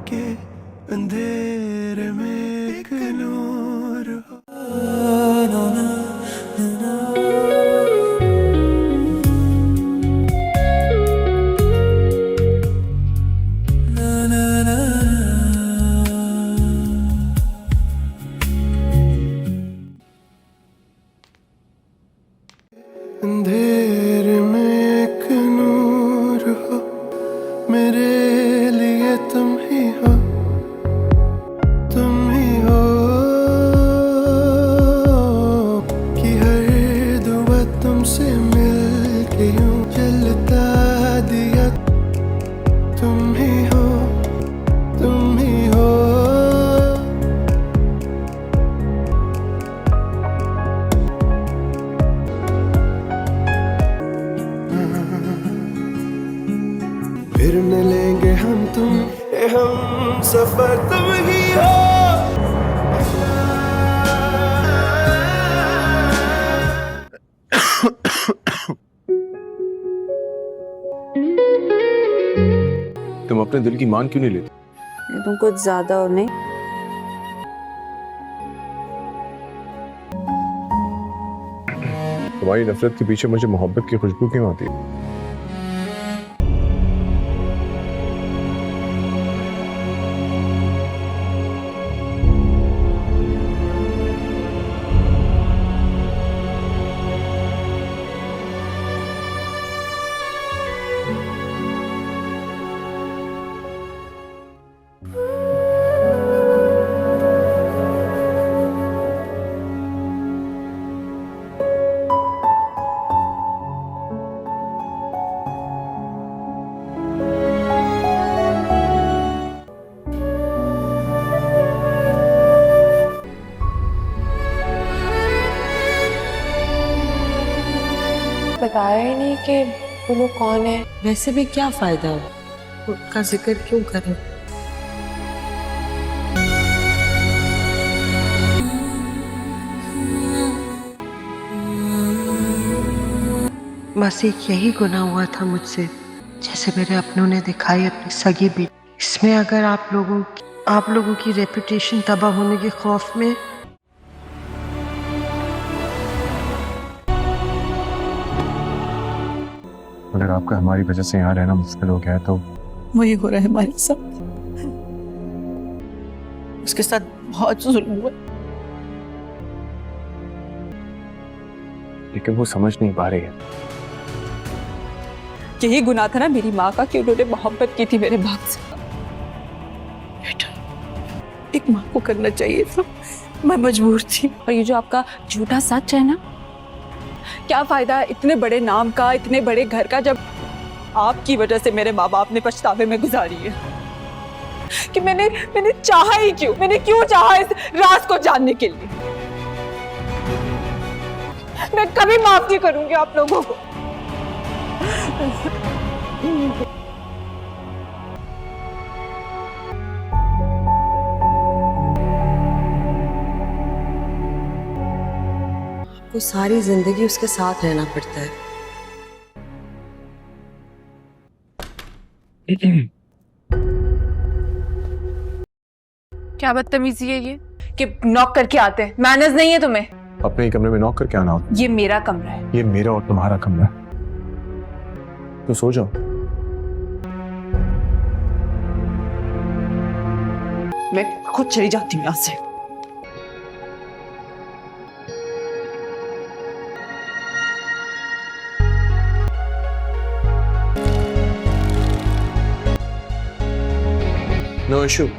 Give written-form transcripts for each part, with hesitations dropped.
के अंधेरे में एक नूर हो। अंधेरे में एक नूर हो, मेरे लिए तुम ही हो, तुम ही हो कि हर दुआ तुमसे मिल के यूं जलता दिया। तुम ही हो, तुम ही हो। फिर मिलेंगे हम तुम, हम सफर तुम ही हो। तुम अपने दिल की मान क्यों नहीं लेती? तुम कुछ ज्यादा हो नहीं। तुम्हारी नफरत के पीछे मुझे मोहब्बत की खुशबू क्यों आती है? बताया ही नहीं कि वो लोग कौन है। वैसे भी क्या फायदा, उनका जिक्र क्यों करें। बस एक यही गुनाह हुआ था मुझसे, जैसे मेरे अपनों ने दिखाई अपनी सगी बेटी। इसमें अगर आप लोगों की रेपुटेशन तबाह होने के खौफ में अगर आपका हमारी वजह से यहाँ रहना मुश्किल हो गया है तो वही हो रहा है हमारे साथ। उसके साथ बहुत जुल्म हुआ, लेकिन वो समझ नहीं पा रही है। यही गुनाह था ना मेरी माँ का कि उन्होंने मोहब्बत की थी मेरे बाप से। बेटा, एक माँ को करना चाहिए था, मैं मजबूर थी। और ये जो आपका झूठा सच है ना, क्या फायदा इतने बड़े नाम का, इतने बड़े घर का, जब आपकी वजह से मेरे माँ बाप ने पछतावे में गुजारी है। कि मैंने चाहा ही क्यों, मैंने क्यों चाहा इस राज को जानने के लिए। मैं कभी माफ नहीं करूंगी आप लोगों को। आपको सारी जिंदगी उसके साथ रहना पड़ता है। क्या बदतमीजी है ये कि नॉक करके आते हैं। मैनर्स नहीं है तुम्हें। अपने ही कमरे में नॉक करके आना होता। ये मेरा कमरा है। ये मेरा और तुम्हारा कमरा है, तो सो जाओ। मैं खुद चली जाती हूँ यहाँ से। No issue.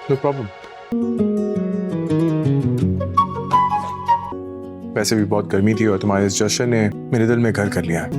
No problem. वैसे भी बहुत गर्मी थी और तुम्हारे इस जश्न ने मेरे दिल में घर कर लिया है।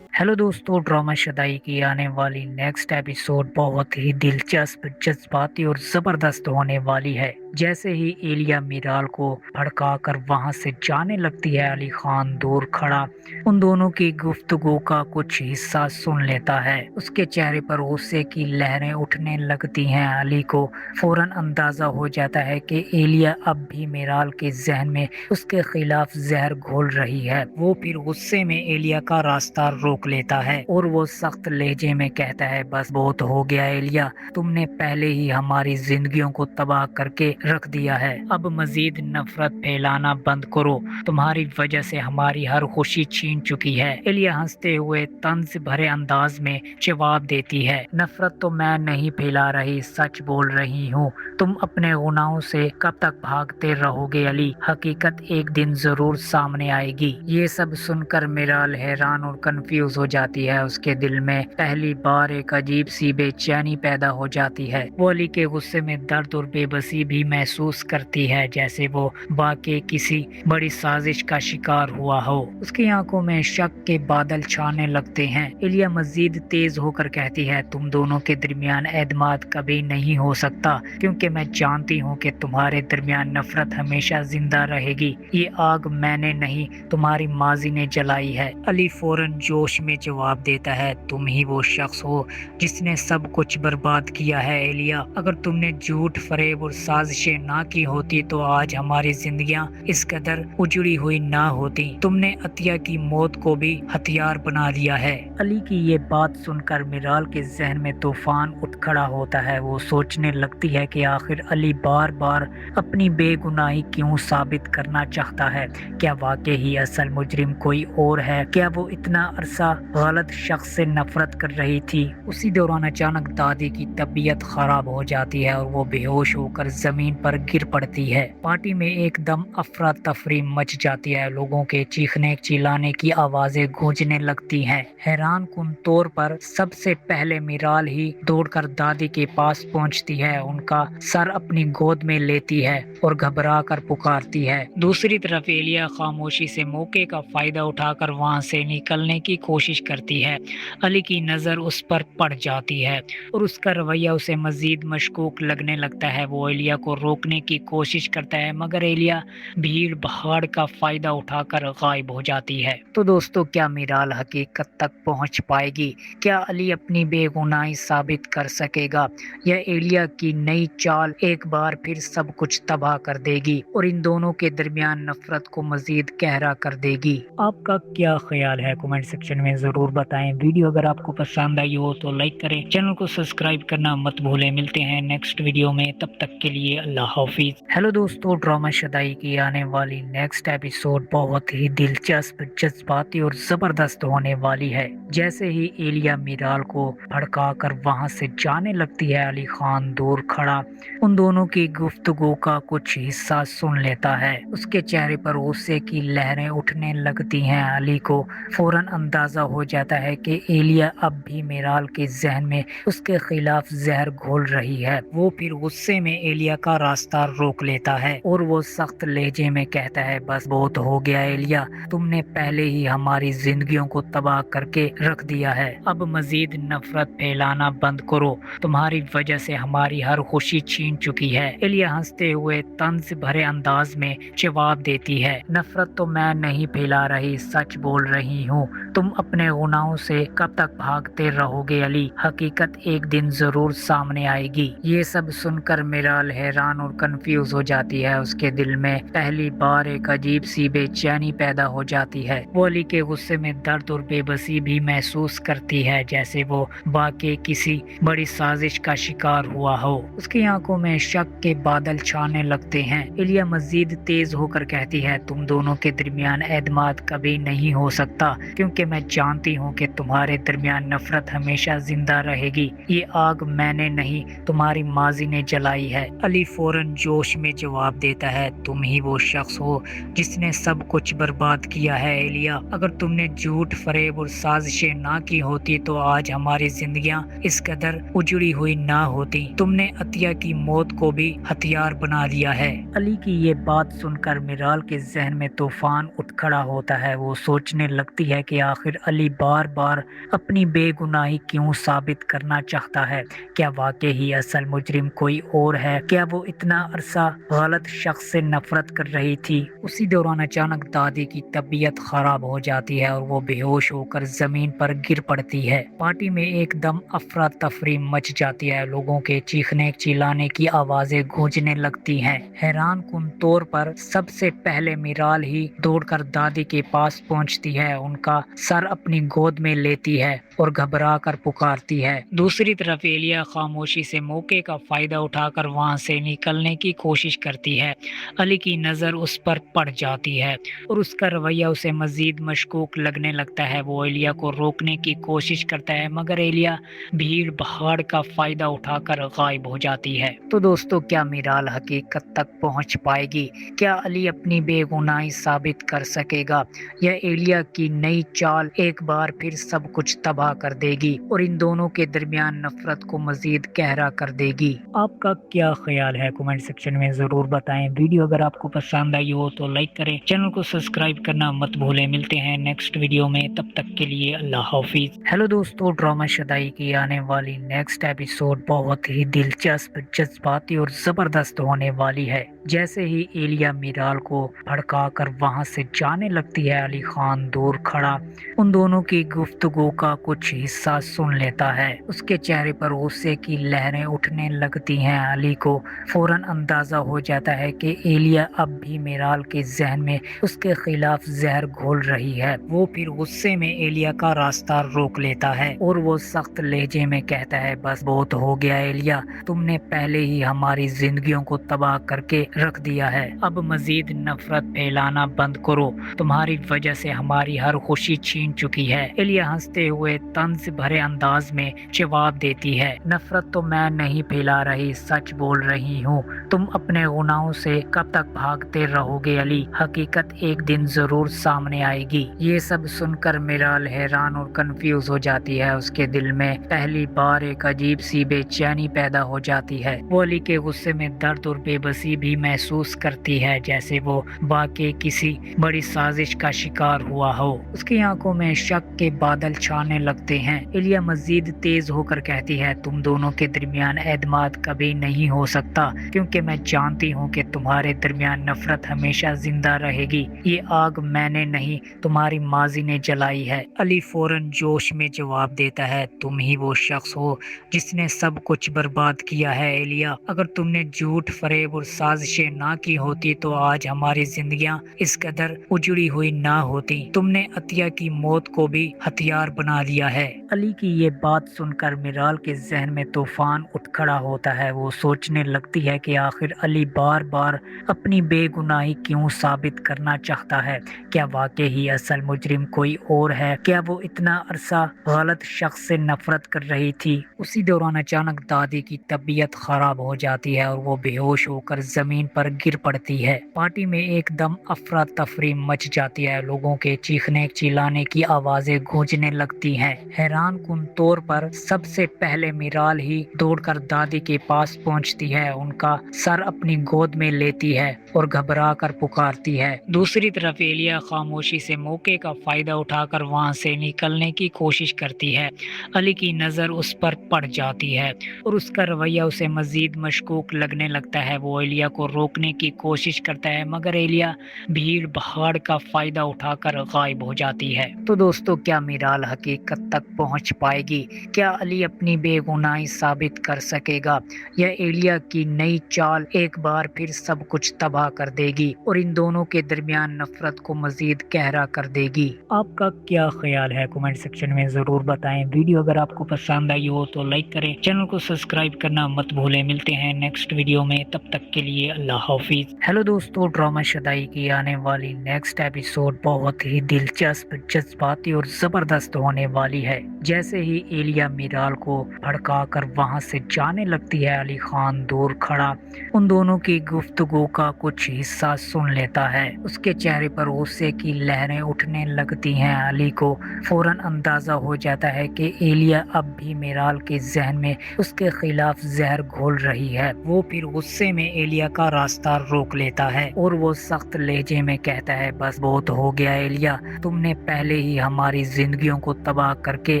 हेलो दोस्तों, ड्रामा शदाई की आने वाली नेक्स्ट एपिसोड बहुत ही दिलचस्प, जज्बाती और ज़बरदस्त होने वाली है। जैसे ही एलिया मीराल को भड़का कर वहां से जाने लगती है, अली खान दूर खड़ा उन दोनों की गुफ्तगू का कुछ हिस्सा सुन लेता है। उसके चेहरे पर गुस्से की लहरें उठने लगती हैं। अली को फौरन अंदाजा हो जाता है कि एलिया अब भी मीराल के जहन में उसके खिलाफ जहर घोल रही है। वो फिर गुस्से में एलिया का रास्ता रोक लेता है और वो सख्त लहजे में कहता है, बस बहुत हो गया एलिया, तुमने पहले ही हमारी जिंदगियों को तबाह करके रख दिया है। अब मजीद नफरत फैलाना बंद करो, तुम्हारी वजह से हमारी हर खुशी छीन चुकी है। एलिया हंसते हुए तंज भरे अंदाज में जवाब देती है, नफरत तो मैं नहीं फैला रही, सच बोल रही हूँ। तुम अपने गुनाहों से कब तक भागते रहोगे अली? हकीकत एक दिन जरूर सामने आएगी। ये सब सुनकर मीराल हैरान और कंफ्यूज हो जाती है। उसके दिल में पहली बार एक अजीब सी बेचैनी पैदा हो जाती है। वो अली के गुस्से में दर्द और बेबसी भी महसूस करती है, जैसे वो वाकई किसी बड़ी साजिश का शिकार हुआ हो। उसकी आंखों में शक के बादल छाने लगते हैं। एलिया मजीद तेज होकर कहती है, तुम दोनों के दरमियान एतमाद कभी नहीं हो सकता, क्योंकि मैं जानती हूँ कि तुम्हारे दरमियान नफरत हमेशा जिंदा रहेगी। ये आग मैंने नहीं, तुम्हारी माजी ने जलाई है। अली फौरन जोश में जवाब देता है, तुम ही वो शख्स हो जिसने सब कुछ बर्बाद किया है एलिया। अगर तुमने झूठ, फरेब और साजिशें ना की होती तो आज हमारी जिंदगियां इस कदर उजड़ी हुई ना होती। तुमने अतिया की मौत को भी हथियार बना लिया है। अली की ये बात सुनकर मीराल के जहन में तूफान उठ खड़ा होता है। वो सोचने लगती है कि आखिर अली बार बार अपनी बेगुनाही क्यों साबित करना चाहता है। क्या वाकई ही असल मुजरिम कोई और है? क्या वो इतना अरसा गलत शख्स से नफरत कर रही थी? उसी दौरान अचानक दादी की तबीयत खराब हो जाती है और वो बेहोश होकर जमीन पर गिर पड़ती है। पार्टी में एकदम अफरा तफरी मच जाती है। लोगों के चीखने चिल्लाने की आवाजें गूंजने लगती हैं। हैरान कुन तौर पर सबसे पहले मीराल ही दौड़कर दादी के पास पहुंचती है, उनका सर अपनी गोद में लेती है और घबरा कर पुकारती है। दूसरी तरफ एलिया खामोशी से मौके का फायदा उठाकर वहां से निकलने की कोशिश करती है। अली की नजर उस पर पड़ जाती है और उसका रवैया उसे मजीद मशकूक लगने लगता है। वो एलिया को रोकने की कोशिश करता है, मगर एलिया भीड़ भाड़ का फायदा उठाकर गायब हो जाती है। तो दोस्तों, क्या मीराल हकीकत तक पहुंच पाएगी? क्या अली अपनी बेगुनाही साबित कर सकेगा या एलिया की नई चाल एक बार फिर सब कुछ तबाह कर देगी और इन दोनों के दरमियान नफरत को मजीद गहरा कर देगी? आपका क्या ख्याल है? कमेंट सेक्शन में जरूर बताएं। वीडियो अगर आपको पसंद आई हो तो लाइक करें, चैनल को सब्सक्राइब करना मत भूलें। मिलते हैं नेक्स्ट वीडियो में, तब तक के लिए अल्लाह हाफिज। हेलो दोस्तों, ड्रामा शदाई की आने वाली नेक्स्ट एपिसोड बहुत ही दिलचस्प, जज्बाती और जबरदस्त होने वाली है। जैसे ही एलिया मीराल को भड़का कर वहां से जाने लगती है, अली खान दूर खड़ा उन दोनों की गुफ्तगू का कुछ हिस्सा सुन लेता है। उसके चेहरे पर गुस्से की लहरें उठने लगती हैं। अली को फौरन अंदाजा हो जाता है कि एलिया अब भी मीराल के जहन में उसके खिलाफ जहर घोल रही है। वो फिर गुस्से में एलिया का रास्ता रोक लेता है और वो सख्त लहजे में कहता है, बस बहुत हो गया एलिया, तुमने पहले ही हमारी जिंदगियों को तबाह करके रख दिया है। अब मजीद नफरत फैलाना बंद करो, तुम्हारी वजह से हमारी हर खुशी छीन चुकी है। एलिया हंसते हुए तंज भरे अंदाज में जवाब देती है, नफरत तो मैं नहीं फैला रही, सच बोल रही हूँ। तुम अपने गुनाहों से कब तक भागते रहोगे अली? हकीकत एक दिन जरूर सामने आएगी। ये सब सुनकर मीराल हैरान और कंफ्यूज हो जाती है। उसके दिल में पहली बार एक अजीब सी बेचैनी पैदा हो जाती है। वो अली के गुस्से में दर्द और बेबसी भी महसूस करती है, जैसे वो वाकई किसी बड़ी साजिश का शिकार हुआ हो। उसकी आंखों में शक के बादल छाने लगते हैं। एलिया मजीद तेज होकर कहती है, तुम दोनों के दरमियान एतमाद कभी नहीं हो सकता, क्योंकि मैं जानती हूँ कि तुम्हारे दरमियान नफरत हमेशा जिंदा रहेगी। ये आग मैंने नहीं, तुम्हारी माजी ने जलाई है। अली फौरन जोश में जवाब देता है, तुम ही वो शख्स हो जिसने सब कुछ बर्बाद किया है एलिया। अगर तुमने झूठ, फरेब और साजिशें ना की होती तो आज हमारी जिंदगियां इस कदर उजड़ी हुई ना होती। तुमने अतिया की मौत को भी हथियार बना लिया है। अली की ये बात सुनकर मीराल के जहन में तूफान उठ खड़ा होता है। वो सोचने लगती है कि آخر علی بار بار اپنی بے گناہی کیوں ثابت کرنا چاہتا ہے؟ کیا واقعی اصل مجرم کوئی اور ہے؟ کیا وہ اتنا عرصہ غلط شخص سے نفرت کر رہی تھی؟ اسی دوران اچانک دادی کی طبیعت خراب ہو جاتی ہے اور وہ بے ہوش ہو کر زمین پر گر پڑتی ہے۔ پارٹی میں ایک دم افراتفری مچ جاتی ہے، لوگوں کے چیخنے چلانے کی آوازیں گونجنے لگتی ہیں۔ حیران کن طور پر سب سے پہلے میرال ہی دوڑ کر دادی کے پاس پہنچتی ہے، ان کا سر اپنی گود میں لیتی ہے اور گھبرا کر پکارتی ہے۔ دوسری طرف ایلیا خاموشی سے موقع کا فائدہ اٹھا کر وہاں سے نکلنے کی کوشش کرتی ہے۔ علی کی نظر اس پر پڑ جاتی ہے اور اس کا رویہ اسے مزید مشکوک لگنے لگتا ہے۔ وہ ایلیا کو روکنے کی کوشش کرتا ہے مگر ایلیا بھیڑ بھاڑ کا فائدہ اٹھا کر غائب ہو جاتی ہے۔ تو دوستو، کیا میرال حقیقت تک پہنچ پائے گی؟ کیا علی اپنی بے گناہی ثابت کر سکے گا یا ایلیا کی نئی چال ایک بار پھر سب کچھ تباہ کر دے گی اور ان دونوں کے درمیان نفرت کو مزید گہرا کر دے گی؟ آپ کا کیا خیال ہے؟ کمنٹ سیکشن میں ضرور بتائیں۔ ویڈیو اگر آپ کو پسند آئی ہو تو لائک کریں، چینل کو سبسکرائب کرنا مت بھولیں۔ ملتے ہیں نیکسٹ ویڈیو میں، تب تک کے لیے اللہ حافظ۔ ہیلو دوستو، ڈرامہ شدائی کی آنے والی نیکسٹ ایپیسوڈ بہت ہی دلچسپ، جذباتی اور زبردست ہونے والی ہے۔ جیسے ہی ایلیا میرال کو بھڑکا کر وہاں سے جانے لگتی ہے، علی خان دور کھڑا ان دونوں کی گفتگو کا کچھ حصہ سن لیتا ہے۔ اس کے چہرے پر غصے کی لہریں اٹھنے لگتی ہیں۔ علی کو فوراً اندازہ ہو جاتا ہے کہ ایلیا اب بھی میرال کے ذہن میں اس کے خلاف زہر گھول رہی ہے۔ وہ پھر غصے میں ایلیا کا راستہ روک لیتا ہے اور وہ سخت لہجے میں کہتا ہے، بس بہت ہو گیا ایلیا، تم نے پہلے ہی ہماری زندگیوں کو تباہ کر کے رکھ دیا ہے، اب مزید نفرت پھیلانا بند کرو، تمہاری وجہ سے ہماری ہر خوشی چھین چکی ہے۔ ایلیا ہنستے ہوئے طنز بھرے انداز میں جواب دیتی ہے، نفرت تو میں نہیں پھیلا رہی، سچ بول رہی ہوں، تم اپنے گناہوں سے کب تک بھاگتے رہو گے علی، حقیقت ایک دن ضرور سامنے آئے گی۔ یہ سب سن کر میرال حیران اور کنفیوز ہو جاتی ہے، اس کے دل میں پہلی بار ایک عجیب سی بے چینی پیدا ہو جاتی ہے۔ وہ علی کے غصے میں درد اور بے بسی بھی محسوس کرتی ہے، جیسے وہ واقعی کسی بڑی سازش کا شکار ہوا ہو۔ اس کی آنکھوں میں شک کے بادل چھانے لگتے ہیں۔ ایلیا مزید تیز ہو کر کہتی ہے، تم دونوں کے درمیان اعتماد کبھی نہیں ہو سکتا، کیونکہ میں جانتی ہوں کہ تمہارے درمیان نفرت ہمیشہ زندہ رہے گی، یہ آگ میں نے نہیں تمہاری ماضی نے جلائی ہے۔ علی فوراً جوش میں جواب دیتا ہے، تم ہی وہ شخص ہو جس نے سب کچھ برباد کیا ہے ایلیا، اگر تم نے جھوٹ فریب اور سازشیں نہ کی ہوتی تو آج ہماری زندگیاں اس قدر اجڑی ہوئی نہ ہوتی، تم نے عطیہ کی موت کو بھی ہتھیار بنا لیا ہے۔ علی کی یہ بات سن کر میرال کے ذہن میں طوفان اٹھ کھڑا ہوتا ہے۔ وہ سوچنے لگتی ہے کہ آخر علی بار بار اپنی بے گناہی کیوں ثابت کرنا چاہتا ہے؟ کیا واقعی اصل مجرم کوئی اور ہے؟ کیا وہ اتنا عرصہ غلط شخص سے نفرت کر رہی تھی؟ اسی دوران اچانک دادی کی طبیعت خراب ہو جاتی ہے اور وہ بے ہوش ہو کر زمین پر گر پڑتی ہے۔ پارٹی میں ایک دم افراتفری مچ جاتی ہے، لوگوں کے چیخنے چلانے کی آوازیں گونجنے لگتی ہیں۔ حیران کن طور پر سب سے پہلے میرال ہی دوڑ کر دادی کے پاس پہنچتی ہے، ان کا سر اپنی گود میں لیتی ہے اور گھبرا کر پکارتی ہے۔ دوسری طرف ایلیا خاموشی سے موقع کا فائدہ اٹھا کر وہاں سے نکلنے کی کوشش کرتی ہے۔ علی کی نظر اس پر پڑ جاتی ہے اور اس کا رویہ اسے مزید مشکوک لگنے لگتا ہے۔ وہ ایلیا کو روکنے کی کوشش کرتا ہے مگر ایلیا بھیڑ بھاڑ کا فائدہ اٹھا کر غائب ہو جاتی ہے۔ تو دوستو، کیا میرال حقیقت تک پہنچ پائے گی؟ کیا علی اپنی بے گناہی ثابت کر سکے گا یا ایلیا کی نئی چال ایک بار پھر سب کچھ تباہ کر دے گی اور ان دونوں کے درمیان نفرت کو مزید گہرا کر دے گی؟ آپ کا کیا خیال ہے؟ کمنٹ سیکشن میں ضرور بتائیں۔ ویڈیو اگر آپ کو پسند آئی ہو تو لائک کریں، چینل کو سبسکرائب کرنا مت بھولیں۔ ملتے ہیں نیکسٹ ویڈیو میں، تب تک کے لیے اللہ حافظ۔ ہیلو دوستو، ڈرامہ شدائی کی آنے والی نیکسٹ ایپیسوڈ بہت ہی دلچسپ، جذباتی اور زبردست ہونے والی ہے۔ جیسے ہی ایلیا میرال کو بھڑکا کر وہاں سے جانے لگتی ہے، علی خان دور کھڑا ان دونوں کی گفتگو کا کچھ حصہ سن لیتا ہے۔ اس کے چہرے پر غصے کی لہریں اٹھنے لگتی ہیں۔ علی کو فوراً اندازہ ہو جاتا ہے کہ ایلیا اب بھی میرال کے ذہن میں اس کے خلاف زہر گھول رہی ہے۔ وہ پھر غصے میں ایلیا کا راستہ روک لیتا ہے اور وہ سخت لہجے میں کہتا ہے، بس بہت ہو گیا ایلیا، تم نے پہلے پہلے ہی ہماری زندگیوں کو تباہ کر کے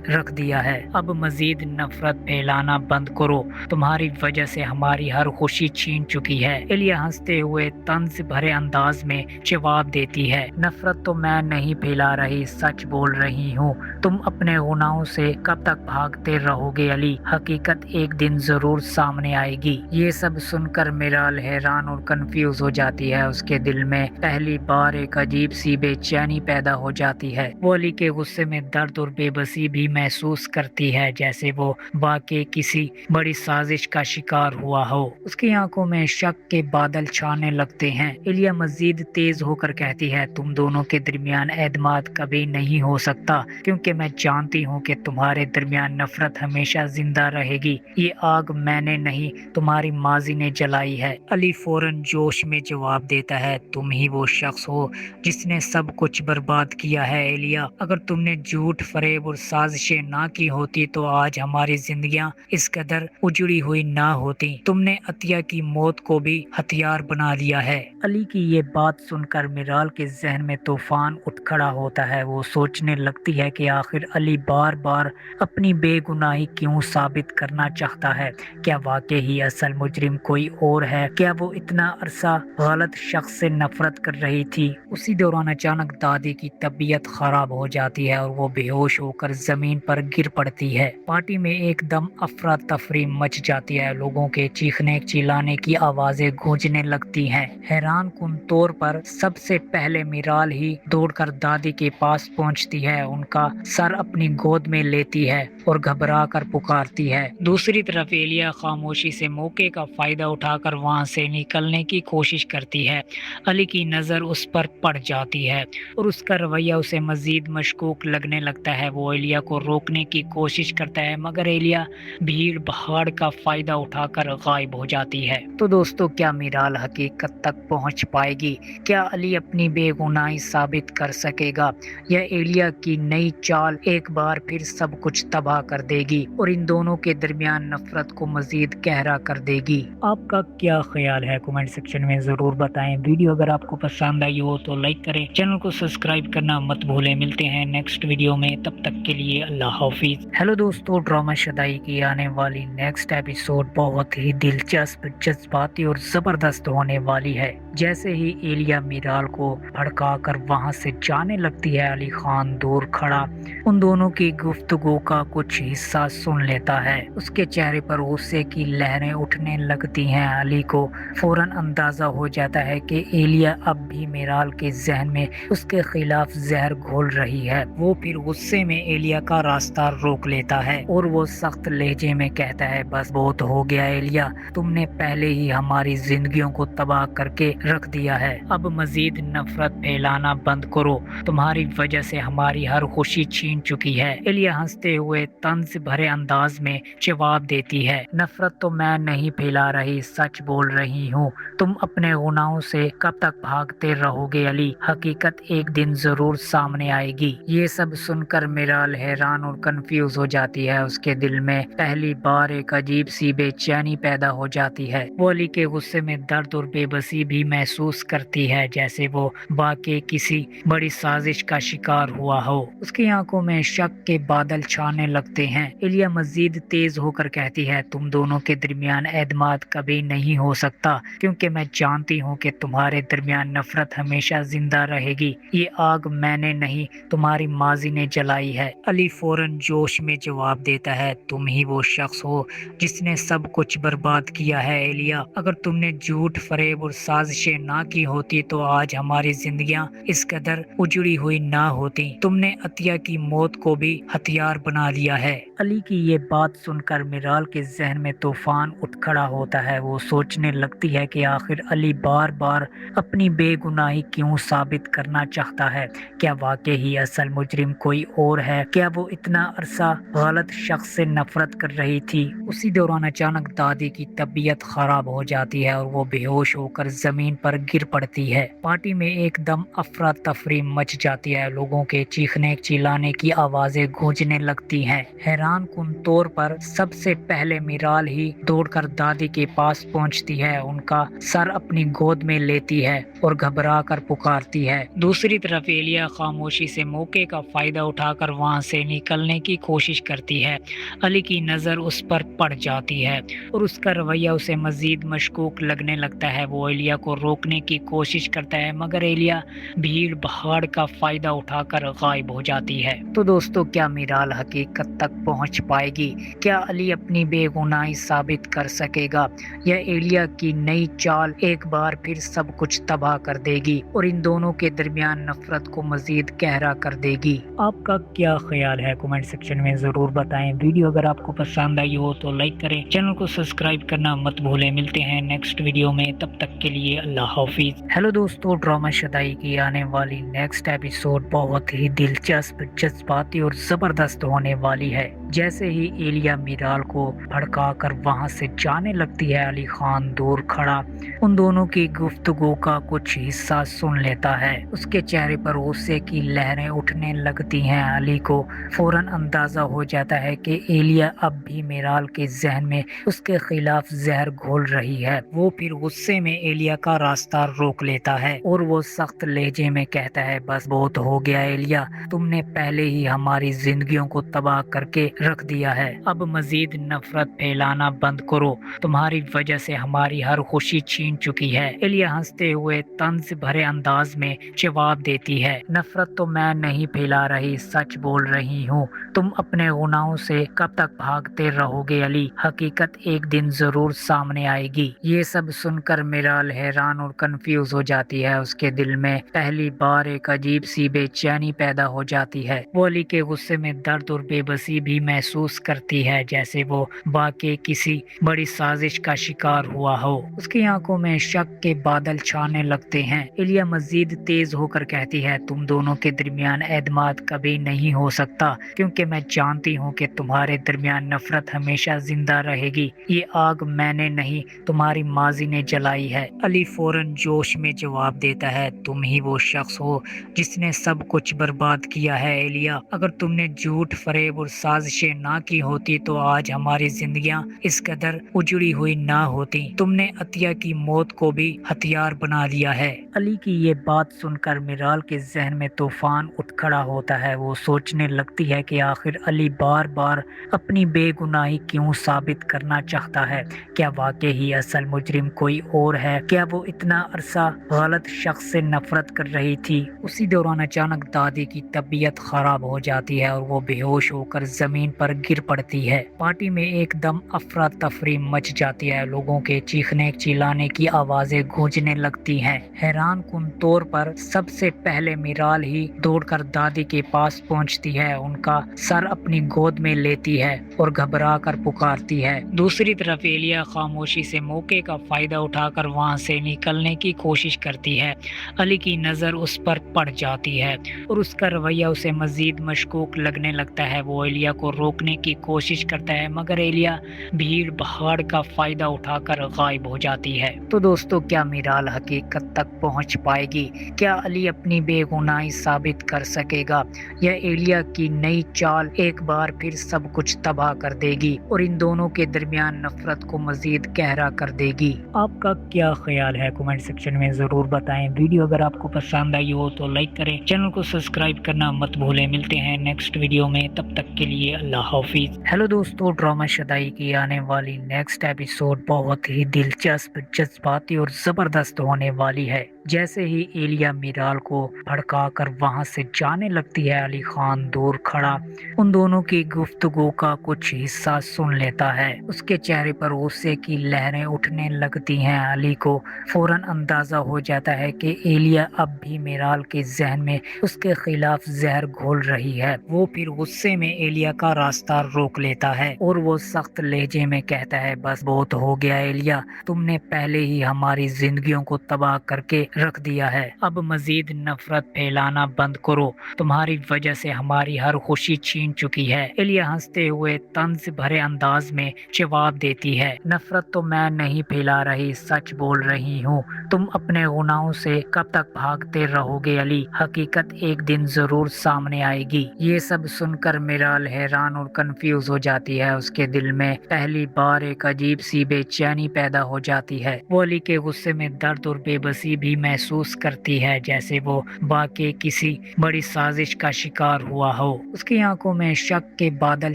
رکھ دیا ہے، اب مزید نفرت پھیلانا بند کرو، تمہاری وجہ سے ہماری ہر خوشی چھین چکی ہے۔ ایلیا ہنستے ہوئے طنز بھرے انداز میں جواب دیتی ہے، نفرت تو میں نہیں پھیلا رہی، سچ بول رہی ہوں، تم اپنے گناہوں سے کب تک بھاگتے رہو گے علی، حقیقت ایک دن ضرور سامنے آئے گی۔ یہ سب سن کر میرال حیران اور کنفیوز ہو جاتی ہے، اس کے دل میں پہلی بار ایک عجیب سی بے چینی پیدا ہو جاتی ہے، وہ علی کے غصے میں درد اور بے بسی بھی محسوس کرتی ہے، جیسے وہ واقعی کسی بڑی سازش کا شکار ہوا ہو۔ اس کی آنکھوں میں شک کے بادل چھانے لگتے ہیں۔ ایلیا مزید تیز ہو کر کہتی ہے، تم دونوں کے درمیان اعتماد کبھی نہیں ہو سکتا، کیونکہ میں جانتی ہوں کہ تمہارے درمیان نفرت ہمیشہ زندہ رہے گی، یہ آگ میں نے نہیں تمہاری ماضی نے جلائی ہے۔ علی فوراً جوش میں جواب دیتا ہے، تم ہی وہ شخص ہو جس نے سب کچھ برباد کیا ہے ایلیا، اگر تم نے جھوٹ، فریب اور سازشیں نہ کی ہوتی تو آج ہماری زندگیاں اس قدر اجڑی ہوئی نہ ہوتی، تم نے عطیہ کی موت کو بھی ہتھیار بنا لیا ہے۔ علی کی یہ بات سن کر میرال کے ذہن میں طوفان اٹھ کھڑا ہوتا ہے، وہ سوچنے لگتی ہے کہ آخر علی بار بار اپنی بے گناہی کیوں ثابت کرنا چاہتا ہے، کیا واقعی اصل مجرم کوئی اور ہے، کیا وہ اتنا عرصہ غلط شخص سے نفرت کر رہی تھی۔ اسی دوران اچانک دادی کی طبیعت خراب ہو جاتی ہے اور وہ بے ہوش ہو کر زمین پر گر پڑتی ہے۔ پارٹی میں ایک دم افراتفری مچ جاتی ہے، لوگوں کے چیخنے چلانے کی آوازیں گونجنے لگتی ہیں۔ حیران کن طور پر سب سے پہلے میرال ہی دوڑ کر دادی کے پاس پہنچتی ہے، ان کا سر اپنی گود میں لیتی ہے اور گھبرا کر پکارتی ہے۔ دوسری طرف ایلیا خاموشی سے موقع کا فائدہ اٹھا کر وہاں سے نکلنے کی کوشش کرتی ہے۔ علی کی نظر اس پر پڑ جاتی ہے اور اس کا رویہ اسے مزید مشکوک لگنے لگتا ہے، وہ ایلیا کو روکنے کی کوشش کرتا ہے مگر ایلیا بھیڑ بھاڑ کا فائدہ اٹھا کر غائب ہو جاتی ہے۔ تو دوستو، کیا میرال حقیقت تک پہنچ پائے گی؟ کیا علی اپنی بے گناہی ثابت کر سکے گا یا ایلیا کی نئی چال ایک بار پھر سب کچھ تباہ کر دے گی اور ان دونوں کے درمیان نفرت کو مزید گہرا کر دے گی؟ آپ کا کیا خیال ہے کمنٹ سیکشن میں ضرور بتائیں۔ ویڈیو اگر آپ کو پسند آئی ہو تو لائک کریں، چینل کو سبسکرائب کرنا مت بھولیں۔ ملتے ہیں نیکسٹ ویڈیو میں، تب تک کے لیے اللہ حافظ۔ ہیلو دوستو، ڈرامہ شدائی کی آنے والی نیکسٹ ایپیسوڈ بہت ہی دلچسپ، جذباتی اور زبردست ہونے والی ہے۔ جیسے ہی ایلیا میرال کو بھڑکا کر وہاں سے جانے لگتی ہے، علی خان دور کھڑا ان دونوں کی گفتگو کا کچھ حصہ سن لیتا ہے، اس کے چہرے پر غصے کی لہریں اٹھنے لگتی ہیں۔ علی کو فوراً اندازہ ہو جاتا ہے کہ ایلیا اب بھی میرال کے ذہن میں اس کے خلاف زہر گھول رہی ہے۔ وہ پھر غصے میں ایلیا کا راستہ روک لیتا ہے اور وہ سخت لہجے میں کہتا ہے، بس بہت ہو گیا ایلیا، تم نے پہلے ہی ہماری زندگیوں کو تباہ کر کے رکھ دیا ہے، اب مزید نفرت پھیلانا بند کرو، تمہاری وجہ سے ہماری ہر خوشی چھین چکی ہے۔ ایلیا ہنستے ہوئے طنز بھرے انداز میں جواب دیتی ہے، نفرت تو میں نہیں پھیلا رہی، سچ بول رہی ہوں، تم اپنے گناہوں سے کب تک بھاگتے رہو گے علی، حقیقت ایک دن ضرور سامنے آئے گی۔ یہ سب سن کر میرال حیران اور کنفیوز ہو جاتی ہے، اس کے دل میں پہلی بار ایک عجیب سی بے چینی پیدا ہو جاتی ہے، وہ علی کے غصے میں درد اور بے بسی بھی محسوس کرتی ہے، جیسے وہ واقعی کسی بڑی سازش کا شکار ہوا ہو۔ اس کی آنکھوں میں شک کے بادل چھانے لگتے ہیں۔ ایلیا مزید تیز ہو کر کہتی ہے، تم دونوں کے درمیان اعتماد کبھی نہیں ہو سکتا، کیونکہ میں جانتی ہوں کہ تمہارے درمیان نفرت ہمیشہ زندہ رہے گی، یہ آگ میں نے نہیں تمہاری ماضی نے جلائی ہے۔ علی فوراً جوش میں جواب دیتا ہے، تم ہی وہ شخص ہو جس نے سب کچھ برباد کیا ہے ایلیا، اگر تم نے جھوٹ، فریب اور سازشیں نہ کی ہوتی تو آج ہماری زندگیاں اس قدر اجڑی ہوئی نہ ہوتی، تم نے عطیہ کی موت کو بھی ہتھیار بنا لیا ہے۔ علی کی یہ بات سن کر میرال کے ذہن میں طوفان اٹھ کھڑا ہوتا ہے، وہ سوچنے لگتی ہے کہ آخر علی بار بار اپنی بے گناہی کیوں ثابت کرنا چاہتا ہے، کیا واقعی اصل مجرم کوئی اور ہے، کیا وہ اتنا عرصہ غلط شخص سے نفرت کر رہی تھی۔ اسی دوران اچانک دادی کی طبیعت خراب ہو جاتی ہے اور وہ بے ہوش ہو کر زمین پر گر پڑتی ہے۔ پارٹی میں ایک دم افراتفری مچ جاتی ہے، لوگوں کے چیخنے چلانے کی آوازیں گونجنے لگتی ہیں۔ حیران کن طور پر سب سے پہلے میرال ہی دوڑ کر دادی کے پاس پہنچتی ہے، ان کا سر اپنی گود میں لیتی ہے اور گھبرا کر پکارتی ہے۔ دوسری طرف ایلیا خاموشی سے موقع کا فائدہ اٹھا کر وہاں سے نکلنے کی کوشش کرتی ہے۔ علی کی نظر اس پر پڑ جاتی ہے اور اس کا رویہ اسے مزید مشکوک لگنے لگتا ہے۔ وہ ایلیا کو روکنے کی کوشش کرتا ہے مگر ایلیا بھیڑ بھاڑ کا فائدہ اٹھا کر غائب ہو جاتی ہے۔ تو دوستو، کیا میرال حقیقت تک پہنچ پائے گی؟ کیا علی اپنی بے گناہی ثابت کر سکے گا یا ایلیا کی نئی چال ایک بار پھر سب کچھ تباہ کر دے گی اور ان دونوں کے درمیان نفرت کو مزید گہرا کر دے گی؟ آپ کا کیا خیال ہے کمنٹ سیکشن میں ضرور بتائیں۔ ویڈیو اگر آپ کو پسند آئی ہو تو لائک کریں، چینل کو سبسکرائب کرنا مت بھولیں۔ ملتے ہیں نیکسٹ ویڈیو میں، تب تک کے لیے اللہ حافظ۔ ہیلو دوستو، ڈرامہ شدائی کی آنے والی نیکسٹ ایپیسوڈ بہت ہی دلچسپ، جذباتی اور زبردست ہونے والی ہے۔ جیسے ہی ایلیا میرال کو بھڑکا کر وہاں سے جانے لگتی ہے، علی خان دور کھڑا ان دونوں کی گفتگو کا کچھ حصہ سن لیتا ہے۔ اس کے چہرے پر غصے کی لہریں اٹھنے لگتی ہیں۔ علی کو فوراً اندازہ ہو جاتا ہے کہ ایلیا اب بھی میرال کے ذہن میں اس کے خلاف زہر گھول رہی ہے۔ وہ پھر غصے میں ایلیا کا راستہ روک لیتا ہے اور وہ سخت لہجے میں کہتا ہے، بس بہت ہو گیا ایلیا، تم نے پہلے ہی ہماری زندگیوں کو تباہ کر کے رکھ دیا ہے، اب مزید نفرت پھیلانا بند کرو، تمہاری وجہ سے ہماری ہر خوشی چھین چکی ہے۔ ایلیا ہنستے ہوئے طنز بھرے انداز میں جواب دیتی ہے، نفرت تو میں نہیں پھیلا رہی، سچ بول رہی ہوں۔ تم اپنے گناہوں سے کب تک بھاگتے رہو گے علی؟ حقیقت ایک دن ضرور سامنے آئے گی۔ یہ سب سن کر میرال حیران اور کنفیوز ہو جاتی ہے۔ اس کے دل میں پہلی بار ایک عجیب سی بے چینی پیدا ہو جاتی ہے۔ وہ علی کے غصے میں درد اور بے بسی بھی محسوس کرتی ہے، جیسے وہ واقعی کسی بڑی سازش کا شکار ہوا ہو۔ اس کی آنکھوں میں شک کے بادل چھانے لگتے ہیں۔ ایلیا مزید تیز ہو کر کہتی ہے، تم دونوں کے درمیان اعتماد کبھی نہیں ہو سکتا، کیونکہ میں جانتی ہوں کہ تمہارے درمیان نفرت ہمیشہ زندہ رہے گی۔ یہ آگ میں نے نہیں، تمہاری ماضی نے جلائی ہے۔ علی فوراً جوش میں جواب دیتا ہے، تم ہی وہ شخص ہو جس نے سب کچھ برباد کیا ہے ایلیا۔ اگر تم نے جھوٹ، فریب اور سازشیں نہ کی ہوتی تو آج ہماری زندگیاں اس قدر اجڑی ہوئی نہ ہوتی۔ تم نے عطیہ کی موت کو بھی ہتھیار بنا لیا ہے۔ علی کی یہ بات سن کر میرال کے ذہن میں طوفان اٹھ کھڑا ہوتا ہے۔ وہ سوچنے لگتی ہے کہ آخر علی بار بار اپنی بے گناہی کیوں ثابت کرنا چاہتا ہے؟ کیا واقعی اصل مجرم کوئی اور ہے؟ کیا وہ اتنا عرصہ غلط شخص سے نفرت کر رہی تھی؟ اسی دوران اچانک دادی کی طبیعت خراب ہو جاتی ہے اور وہ بے ہوش ہو کر زمین پر گر پڑتی ہے۔ پارٹی میں ایک دم افراتفری مچ جاتی ہے، لوگوں کے چیخنے چلانے کی آوازیں گونجنے لگتی ہیں۔ حیران کن طور پر سب سے پہلے میرال ہی دوڑ کر دادی کے پاس پہنچتی ہے، ان کا سر اپنی گود میں لیتی ہے اور گھبرا کر پکارتی ہے۔ دوسری طرف ایلیا خاموشی سے موقع کا فائدہ اٹھا کر وہاں سے نکلنے کی کوشش کرتی ہے۔ علی کی نظر اس پر پڑ جاتی ہے اور اس کا رویہ اسے مزید مشکوک لگنے لگتا ہے۔ وہ ایلیا کو روکنے کی کوشش کرتا ہے مگر ایلیا بھیڑ بھاڑ کا فائدہ اٹھا کر غائب ہو جاتی ہے۔ تو دوستو، کیا میرال حقیقت تک پہنچ پائے گی؟ کیا علی اپنی بے گناہی ثابت کر سکے گا یا ایلیا کی نئی چال ایک بار پھر سب کچھ تباہ کر دے گی اور ان دونوں کے درمیان نفرت کو مزید گہرا کر دے گی؟ آپ کا کیا خیال ہے کمنٹ سیکشن میں ضرور بتائیں۔ ویڈیو اگر آپ کو پسند آئی ہو تو لائک کریں، چینل کو سبسکرائب کرنا مت بھولیں۔ ملتے ہیں نیکسٹ ویڈیو میں، تب تک کے لیے اللہ حافظ۔ ہیلو دوستو، ڈرامہ شدائی کی آنے والی نیکسٹ ایپیسوڈ بہت ہی دلچسپ، جذباتی اور زبردست ہونے والی ہے۔ جیسے ہی ایلیا میرال کو بھڑکا کر وہاں سے جانے لگتی ہے، علی خان دور کھڑا ان دونوں کی گفتگو کا کچھ حصہ سن لیتا ہے۔ اس کے چہرے پر غصے کی لہریں اٹھنے لگتی ہیں۔ علی کو فوراً اندازہ ہو جاتا ہے کہ ایلیا اب بھی میرال کے ذہن میں اس کے خلاف زہر گھول رہی ہے۔ وہ پھر غصے میں ایلیا کا راستہ روک لیتا ہے اور وہ سخت لہجے میں کہتا ہے، بس بہت ہو گیا ایلیا، تم نے پہلے ہی ہماری زندگیوں کو تباہ کر کے रख दिया है। अब मजीद नफरत फैलाना बंद करो, तुम्हारी वजह से हमारी हर खुशी छीन चुकी है। एलिया हंसते हुए तंज भरे अंदाज में जवाब देती है, नफरत तो मैं नहीं फैला रही, सच बोल रही हूँ। तुम अपने गुनाहों से कब तक भागते रहोगे अली, हकीकत एक दिन जरूर सामने आएगी। ये सब सुनकर मिराल हैरान और कंफ्यूज हो जाती है। उसके दिल में पहली बार एक अजीब सी बेचैनी पैदा हो जाती है। वो अली के गुस्से में दर्द और बेबसी भी महसूस करती है, जैसे वो वाकई किसी बड़ी साजिश का शिकार हुआ हो। उसकी आंखों में शक के बादल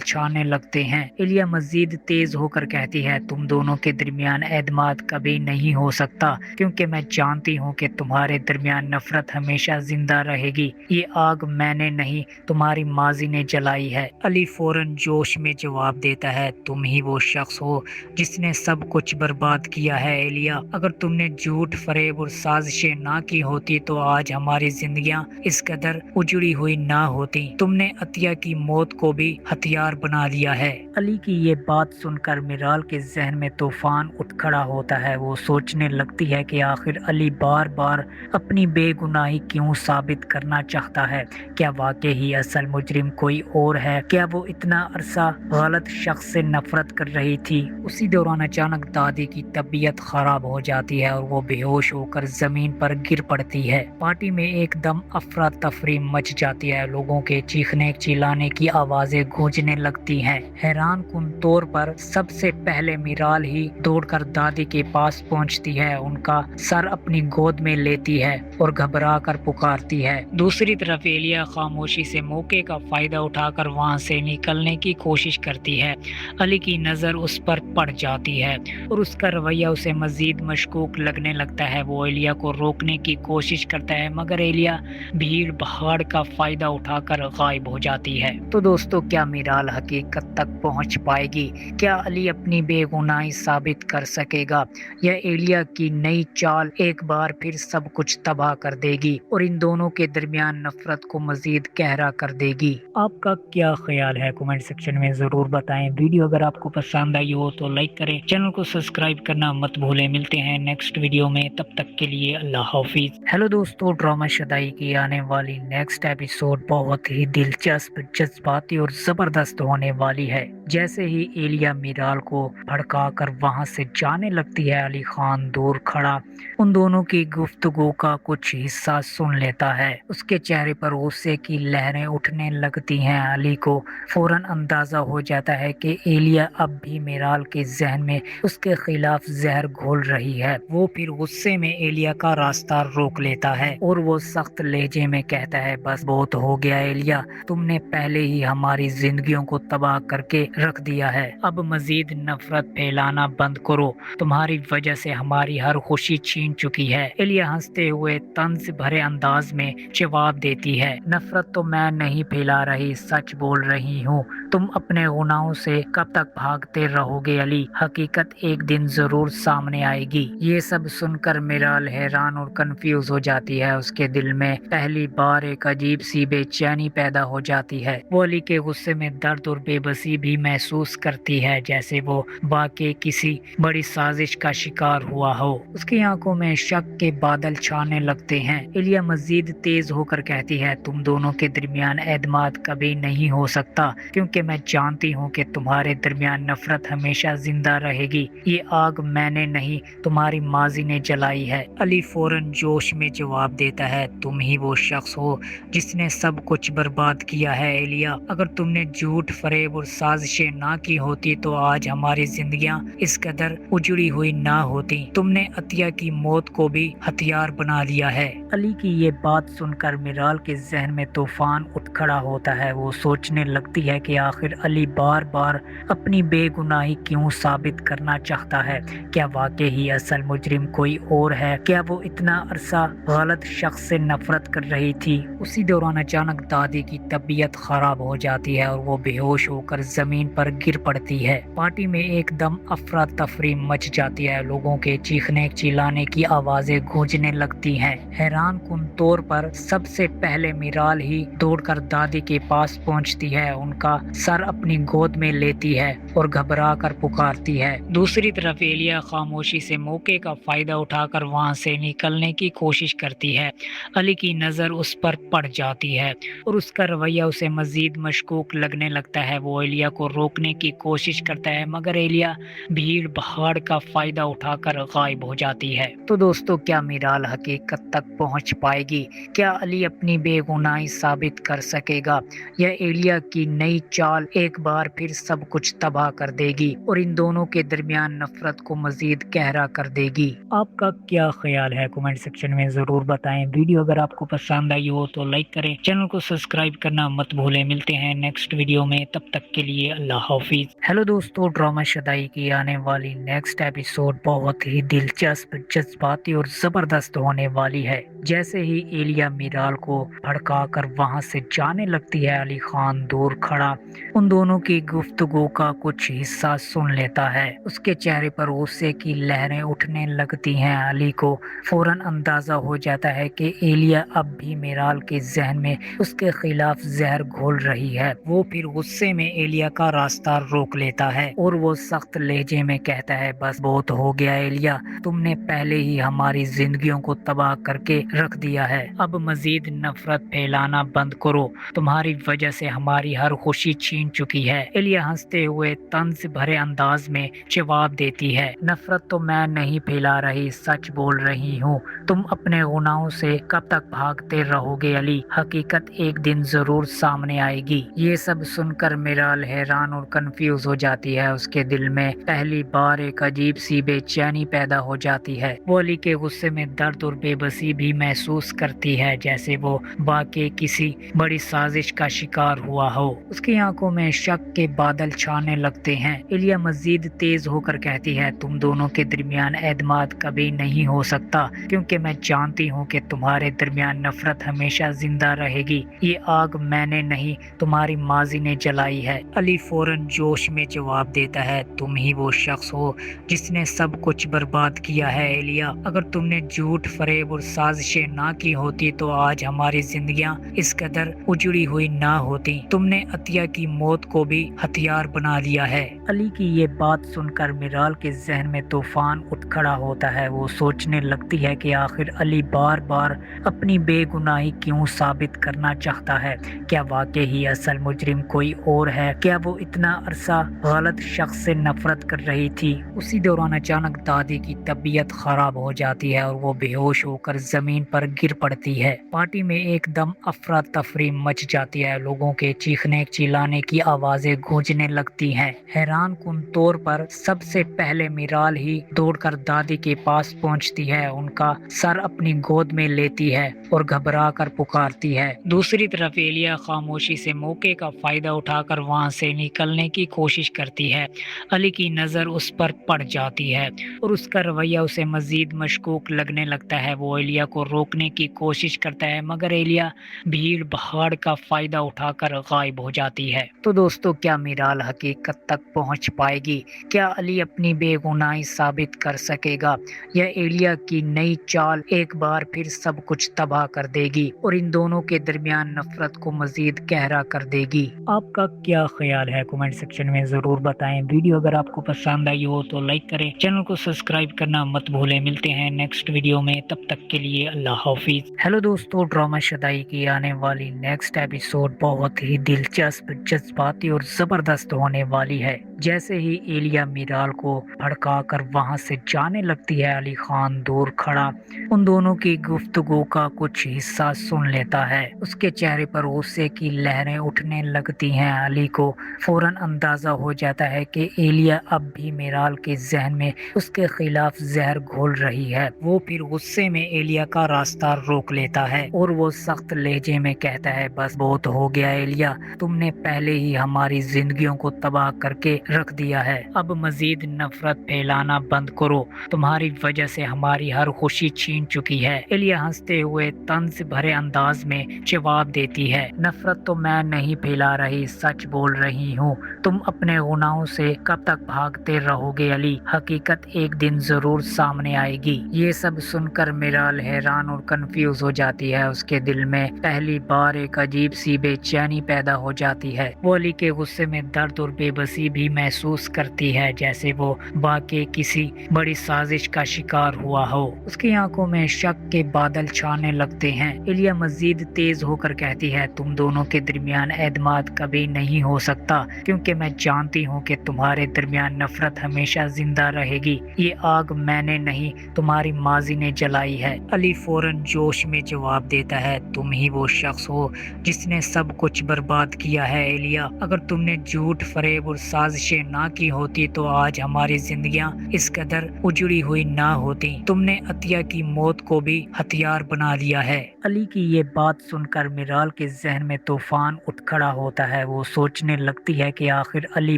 छाने लगते हैं। एलिया मजीद तेज होकर कहती है, तुम दोनों के दरमियान एतमाद कभी नहीं हो सकता, क्योंकि मैं जानती हूँ कि तुम्हारे दरमियान नफरत हमेशा जिंदा रहेगी। ये आग मैंने नहीं, तुम्हारी माजी ने जलाई है। अली फौरन जोश में जवाब देता है, तुम ही वो शख्स हो जिसने सब कुछ बर्बाद किया है एलिया। अगर तुमने झूठ, फरेब और साजिशें ना की होती तो आज हमारी जिंदगियां इस कदर उजड़ी हुई ना होती। तुमने अतिया की मौत को भी हथियार बना लिया है। अली की ये बात सुनकर मिराल के जहन में तूफान उठ खड़ा होता है। वो सोचने लगती है कि आखिर अली बार बार अपनी बेगुनाही क्यों साबित करना चाहता है। क्या वाकई ही असल मुजरिम कोई और है? क्या वो इतना अरसा गलत शख्स से नफरत कर रही थी? उसी दौरान अचानक दादी की तबीयत खराब हो जाती है और वो बेहोश होकर जमीन पर गिर पड़ती है। पार्टी में एकदम अफरा तफरी मच जाती है। लोगों के चीखने चिल्लाने की आवाजें गूंजने लगती हैं। हैरान कुन तौर पर सबसे पहले मिराल ही दौड़कर दादी के पास पहुंचती है, उनका सर अपनी गोद में लेती है और घबरा कर पुकारती है। दूसरी तरफ एलिया खामोशी से मौके का फायदा उठाकर वहां से निकलने की कोशिश करती है। अली की नजर उस पर पड़ जाती है और उसका रवैया उसे मजीद मशकूक लगने लगता है। वो एलिया को रोकने की कोशिश करता है, मगर एलिया भीड़ भाड़ का फायदा उठाकर गायब हो जाती है। तो दोस्तों, क्या मिराल हकीकत तक पहुंच पाएगी? क्या अली अपनी बेगुनाही साबित कर सकेगा, या एलिया की नई चाल एक बार फिर सब कुछ तबाह कर देगी और इन दोनों के दरमियान नफरत को मजीद गहरा कर देगी? आपका क्या ख्याल है? कमेंट सेक्शन में जरूर बताएं। वीडियो अगर आपको पसंद आई हो तो लाइक करें, चैनल को सब्सक्राइब करना मत भूलें। मिलते हैं नेक्स्ट वीडियो में, तब तक के लिए अल्लाह हाफिज। हेलो दोस्तों, ड्रामा शदाई की आने वाली नेक्स्ट एपिसोड बहुत ही दिलचस्प, जज्बाती और जबरदस्त होने वाली है। जैसे ही एलिया मिराल को भड़का कर वहां से जाने लगती है, अली खान दूर खड़ा उन दोनों की गुफ्तगू का कुछ हिस्सा सुन लेता है। उसके चेहरे पर गुस्से की लहरें उठने लगती हैं। अली को फौरन अंदाजा हो जाता है कि एलिया अब भी मिराल के जहन में उसके खिलाफ जहर घोल रही है। वो फिर गुस्से में एलिया का रास्ता रोक लेता है और वो सख्त लहजे में कहता है, बस बहुत हो गया एलिया, तुमने पहले ही हमारी जिंदगियों को तबाह करके रख दिया है। अब मजीद नफरत फैलाना बंद करो, तुम्हारी वजह से हमारी हर खुशी छीन चुकी है। एलिया हंसते हुए तंज भरे अंदाज में जवाब देती है, नफरत तो मैं नहीं फैला रही, सच बोल रही हूँ। तुम अपने गुनाहों से कब तक भागते रहोगे अली, हकीकत एक दिन जरूर सामने आएगी। ये सब सुनकर मिराल हैरान और कंफ्यूज हो जाती है। उसके दिल में पहली बार एक अजीब सी बेचैनी पैदा हो जाती है। वो अली के गुस्से में दर्द और बेबसी भी महसूस करती है, जैसे वो वाकई किसी बड़ी साजिश का शिकार हुआ हो। उसकी आंखों में शक के बादल छाने लगते हैं। एलिया मजीद तेज होकर कहती है, तुम दोनों के दरमियान एतमाद कभी नहीं हो सकता, क्योंकि मैं जानती हूँ कि तुम्हारे दरमियान नफरत हमेशा जिंदा रहेगी। ये आग मैंने नहीं, तुम्हारी माजी ने जलाई है। अली फौरन जोश में जवाब देता है, तुम ही वो शख्स हो जिसने सब कुछ बर्बाद किया है एलिया। अगर तुमने झूठ, फरेब और साजिशें ना की होती तो आज हमारी जिंदगियां इस कदर उजड़ी हुई ना होती। तुमने अतिया की मौत को भी हथियार बना लिया है। अली की ये बात सुनकर मिराल के जहन में तूफान उठ खड़ा होता है। वो सोचने लगती है कि आखिर अली बार बार अपनी बेगुनाही क्यों साबित करना चाहता है। क्या वाकई ही असल मुजरिम कोई और है? क्या वो इतना अरसा गलत शख्स से नफरत कर रही थी? उसी दौरान अचानक दादी की तबीयत खराब हो जाती है और वो बेहोश होकर जमीन पर गिर पड़ती है। पार्टी में एकदम अफरा तफरी मच जाती है। लोगों के चीखने चिल्लाने की आवाजें गूंजने लगती हैं। हैरान हैरान कुन तौर पर सबसे पहले मीराल ही दौड़कर दादी के पास पहुंचती है, उनका सर अपनी गोद में लेती है और घबरा कर पुकारती है। दूसरी तरफ एलिया खामोशी से मौके का फायदा उठाकर वहां से निकलने की कोशिश करती है। अली की नजर उस पर पड़ जाती है और उसका रवैया उसे मजीद मशकूक लगने लगता है। वो एलिया को रोकने की कोशिश करता है मगर एलिया भीड़ भाड़ का फायदा उठाकर गायब हो जाती है। तो दोस्तों, क्या मीराल हकीकत तक पहुंच पाएगी? क्या अली अपनी बेगुनाही साबित कर सकेगा या एलिया की नई चाल एक बार फिर सब कुछ तबाह कर देगी और इन दोनों के दरमियान नफरत को मजीद गहरा कर देगी? आपका क्या ख्याल है? कमेंट सेक्शन में जरूर बताएं। वीडियो अगर आपको पसंद आई हो तो लाइक करें, चैनल को सब्सक्राइब करना मत भूलें। मिलते हैं नेक्स्ट वीडियो में, तब तक के लिए अल्लाह हाफिज। हेलो दोस्तों, ड्रामा शदाई की आने वाली नेक्स्ट एपिसोड बहुत ही दिलचस्प, जज्बाती और जबरदस्त होने वाली है। जैसे ही एलिया मीराल को भड़का कर वहां से जाने लगती है, अली खान दूर खड़ा उन दोनों की गुफ्तगू का कुछ हिस्सा सुन लेता है। उसके चेहरे पर गुस्से की लहरें उठने लगती हैं। अली को फौरन अंदाजा हो जाता है कि एलिया अब भी मीराल के जहन में उसके खिलाफ जहर घोल रही है। वो फिर गुस्से में एलिया का रास्ता रोक लेता है और वो सख्त लहजे में कहता है, बस बहुत हो गया एलिया, तुमने पहले ही हमारी जिंदगियों को तबाह करके रख दिया है। अब मजीद नफरत फैलाना बंद करो, तुम्हारी वजह से हमारी हर खुशी छीन चुकी है। एलिया हंसते हुए तंज भरे अंदाज में जवाब देती है, नफरत तो मैं नहीं फैला रही, सच बोल रही हूँ। तुम अपने गुनाहों से कब तक भागते रहोगे अली? हकीकत एक दिन जरूर सामने आएगी। ये सब सुनकर मीराल हैरान और कंफ्यूज हो जाती है। उसके दिल में पहली बार एक अजीब सी बेचैनी पैदा हो जाती है। वो अली के गुस्से में दर्द और बेबसी भी महसूस करती है, जैसे वो वाकई किसी बड़ी साजिश का शिकार हुआ हो। उसकी आंखों में शक के बादल छाने लगते हैं। एलिया मजीद तेज होकर कहती है, तुम दोनों के दरमियान एतमाद कभी नहीं हो सकता, क्योंकि मैं जानती हूँ कि तुम्हारे दरमियान नफरत हमेशा जिंदा रहेगी। ये आग मैंने नहीं, तुम्हारी माजी ने जलाई है। अली फौरन जोश में जवाब देता है, तुम ही वो शख्स हो जिसने सब कुछ बर्बाद किया है एलिया। अगर तुमने झूठ, फरेब और साजिशें ना की होती तो आज हमारी जिंदगियां इस कदर उजड़ी हुई ना होती। तुमने अतिया की मौत को भी हथियार बना लिया है। अली की ये बात सुनकर मीराल के जहन में तूफान उठ खड़ा होता है। वो सोचने लगती है कि आखिर अली बार बार अपनी बेगुनाही क्यों साबित करना चाहता है। क्या वाकई ही असल मुजरिम कोई और है? क्या वो इतना अरसा गलत शख्स से नफरत कर रही थी? उसी दौरान अचानक दादी की तबीयत खराब हो जाती है और वो बेहोश होकर जमीन पर गिर पड़ती है। पार्टी में एकदम अफरा तफरी मच जाती है। लोगों के चीखने चिल्लाने की आवाजें गूंजने लगती हैं। हैरान कुन तौर पर सबसे पहले मीराल ही दौड़कर दादी के पास पहुंचती है, उनका सर अपनी गोद में लेती है और घबरा कर पुकारती है। दूसरी तरफ एलिया खामोशी से मौके का फायदा उठाकर वहां से निकलने की कोशिश करती है। अली की नजर उस पर पड़ जाती है और उसका रवैया उसे मजीद मशकूक लगने लगता है। वो एलिया को रोकने की कोशिश करता है मगर एलिया भीड़ भाड़ का फायदा उठाकर गायब हो जाती है। तो दोस्तों, क्या मीराल हकीकत तक पहुंच पाएगी? क्या अली अपनी बेगुनाही साबित कर सकेगा या एलिया की नई चाल एक बार फिर सब कुछ तबाह कर देगी और इन दोनों के दरमियान नफरत को मजीद गहरा कर देगी? आपका क्या ख्याल है? कमेंट सेक्शन में जरूर बताएं। वीडियो अगर आपको पसंद आई हो तो लाइक करें, चैनल को सब्सक्राइब करना मत भूलें। मिलते हैं नेक्स्ट वीडियो में, तब तक के लिए अल्लाह हाफिज। हेलो दोस्तों, ड्रामा शदाई की आने वाली नेक्स्ट एपिसोड बहुत ही दिलचस्प, जज्बाती और जबरदस्त होने वाली है। जैसे ही एलिया मीराल को भड़का कर वहां से जाने लगती है, अली खान दूर खड़ा उन दोनों की गुफ्तगू का कुछ हिस्सा सुन लेता है। उसके चेहरे पर गुस्से की लहरें उठने लगती हैं। अली को फौरन अंदाजा हो जाता है कि एलिया अब भी मीराल के जहन में उसके खिलाफ जहर घोल रही है। वो फिर गुस्से में एलिया का रास्ता रोक लेता है और वो सख्त लहजे में कहता है, बस बहुत हो गया एलिया, तुमने पहले ही हमारी जिंदगियों को तबाह करके रख दिया है। अब मजीद नफरत फैलाना बंद करो, तुम्हारी वजह से हमारी हर खुशी छीन चुकी है। एलिया हंसते हुए तंज भरे अंदाज में जवाब देती है, नफरत तो मैं नहीं फैला रही, सच बोल रही हूँ। तुम अपने गुनाहों से कब तक भागते रहोगे अली, हकीकत एक दिन जरूर सामने आएगी। ये सब सुनकर मिराल हैरान और कंफ्यूज हो जाती है। उसके दिल में पहली बार एक अजीब सी बेचैनी पैदा हो जाती है। वो अली के गुस्से में दर्द और बेबसी भी महसूस करती है, जैसे वो वाकई किसी बड़ी साजिश का शिकार हुआ हो। उसकी आंखों में शक के बादल छाने लगते हैं। एलिया मजीद तेज होकर कहती है, तुम दोनों के दरमियान एतमाद कभी नहीं हो सकता, क्योंकि मैं जानती हूँ कि तुम्हारे दरमियान नफरत हमेशा जिंदा रहेगी। ये आग मैंने नहीं, तुम्हारी माजी ने जलाई है। अली फौरन जोश में जवाब देता है, तुम ही वो शख्स हो जिसने सब कुछ बर्बाद किया है। एलिया, अगर तुमने झूठ, फरेब और साजिशें ना की होती तो आज हमारी जिंदगियां इस कदर उजड़ी हुई ना होती। तुमने अतिया की मौत को भी हथियार बना लिया है। अली की ये बात सुनकर मिराल के जहन में तूफान उठ खड़ा होता है। वो सोचने लगती है कि आखिर अली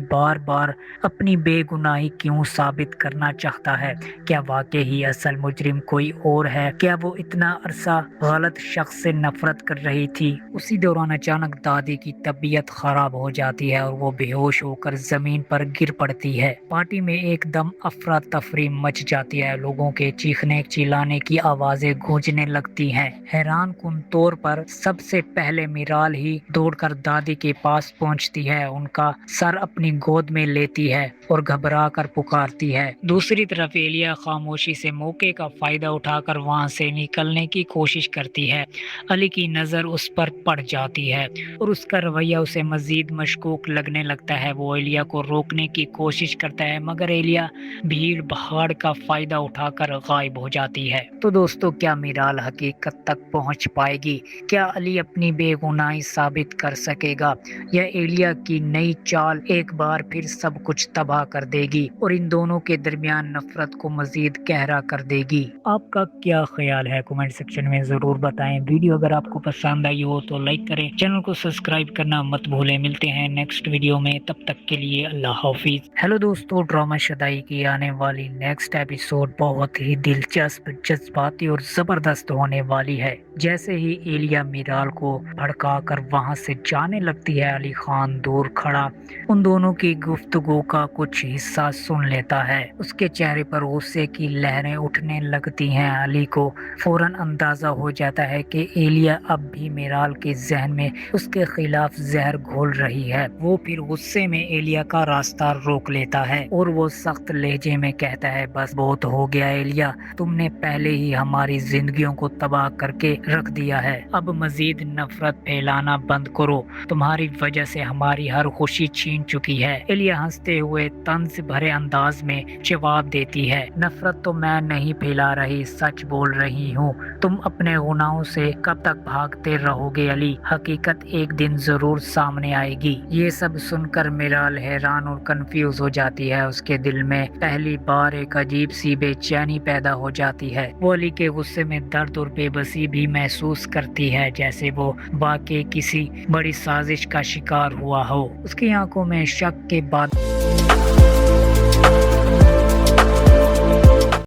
बार बार अपनी बेगुनाही क्यों साबित करना चाहता है। क्या वाकई ही असल मुजरिम कोई और है? क्या वो इतना अरसा गलत शख्स से नफरत कर रही थी? उसी दौरान अचानक दादी की तबीयत खराब हो जाती है और वो बेहोश होकर जमीन पर गिर पड़ती है। पार्टी में एकदम अफरा तफरी मच जाती है। लोगों के चीखने चिल्लाने की आवाजें गूंजने लगती हैं। हैरान कुन तौर पर सबसे पहले मिराल ही दौड़कर दादी के पास पहुंचती है, उनका सर अपनी गोद में लेती है और घबरा कर पुकारती है। दूसरी तरफ एलिया खामोशी से मौके का फायदा उठाकर वहां से निकलने की कोशिश करती है। अली की नजर उस पर पड़ जाती है और उसका रवैया उसे मजीद मशकूक लगने लगता है। वो एलिया को रोकने की कोशिश करता है, मगर एलिया भीड़ भाड़ का फायदा उठाकर गायब हो जाती है। तो दोस्तों, क्या मिराल हकीकत तक पहुंच पाएगी? क्या अली अपनी बेगुनाही साबित कर सकेगा, या एलिया की नई चाल एक बार फिर सब कुछ तबाह कर देगी और इन दोनों के दरमियान नफरत को मजीद गहरा कर देगी? आपका क्या ख्याल है? कमेंट सेक्शन में जरूर बताएं। वीडियो अगर आपको पसंद आई हो तो लाइक करें, चैनल को सब्सक्राइब करना मत भूलें। मिलते हैं नेक्स्ट वीडियो में, तब तक के लिए अल्लाह हाफिज। हेलो दोस्तों, ड्रामा शदाई की आने वाली नेक्स्ट एपिसोड बहुत ही दिलचस्प, जज्बाती और जबरदस्त होने वाली है। जैसे ही एलिया मिराल को भड़का कर वहां से जाने लगती है, अली खान दूर खड़ा उन दोनों की गुफ्तगू का कुछ हिस्सा सुन लेता है। उसके चेहरे पर गुस्से की लहरें उठने लगती हैं। अली को फौरन अंदाजा हो जाता है कि एलिया अब भी मिराल के जहन में उसके खिलाफ जहर घोल रही है। वो फिर गुस्से में एलिया का रास्ता रोक लेता है और वो सख्त लहजे में कहता है, बस बहुत हो गया एलिया, तुमने पहले ही हमारी जिंदगियों को तबाह करके रख दिया है। अब मजीद नफरत फैलाना बंद करो, तुम्हारी वजह से हमारी हर खुशी छीन चुकी है। एलिया हंसते हुए तंज भरे अंदाज में जवाब देती है, नफरत तो मैं नहीं फैला रही, सच बोल रही हूँ। तुम अपने गुनाहों से कब तक भागते रहोगे अली, हकीकत एक दिन जरूर सामने आएगी। ये सब सुनकर मिराल हैरान और कंफ्यूज हो जाती है। उसके दिल में पहली बार एक अजीब सी बेचैनी पैदा हो जाती है। वो अली के गुस्से में दर्द और बेबसी भी महसूस करती है, जैसे वो वाकई किसी बड़ी साजिश का शिकार हुआ हो। उसकी आंखों में शक के बाद